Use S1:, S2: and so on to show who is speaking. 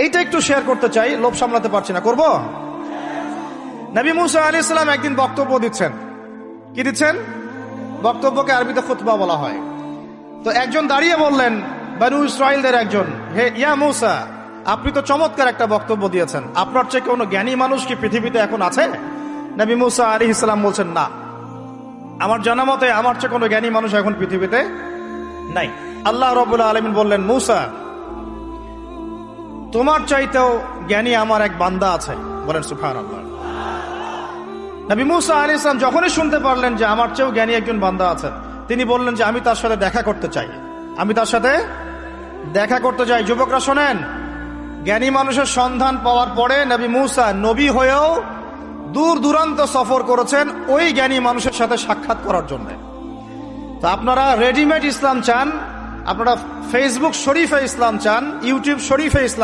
S1: এইটা একটু শেয়ার করতে চাই, লোভ সামলাতে পারছি না, করব। নবী মুসা আলাইহিস সালাম একদিন বক্তব্য দিচ্ছেন। কি দিচ্ছেন? বক্তব্যকে আরবিতে খুতবা বলা হয়। তো একজন দাঁড়িয়ে বললেন, বনু ইসরাইলদের একজন, হে ইয়া মুসা, আপনি তো চমৎকার একটা বক্তব্য দিয়েছেন, আপনার চেয়ে কোনো জ্ঞানী মানুষ কি পৃথিবীতে এখন আছে? নবী মুসা আলাইহিস সালাম বলছেন, না, আমার জানা মতে আমার চেয়ে কোনো জ্ঞানী মানুষ এখন পৃথিবীতে নাই। আল্লাহ রাব্বুল আলামিন বললেন, মুসা, তোমার চাইতেও জ্ঞানী আমার এক বান্দা আছে। বলেন সুবহানাল্লাহ। নবী মুসা আলাইহিস সালাম যখনই শুনতে পারলেন যে আমার চেয়েও জ্ঞানী একজন বান্দা আছে, তিনি বললেন যে আমি তার সাথে দেখা করতে চাই, আমি তার সাথে দেখা করতে চাই। যুবকরা শোনেন, জ্ঞানী মানুষের সন্ধান পাওয়ার পরে নবী মুসা নবী হয়েও দূর দূরান্ত সফর করেছেন ওই জ্ঞানী মানুষের সাথে সাক্ষাৎ করার জন্য। তো আপনারা রেডিমেড ইসলাম চান, আপনারা ফেসবুক শরীফে ইসলাম চান, ইউটিউব শরীফে ইসলাম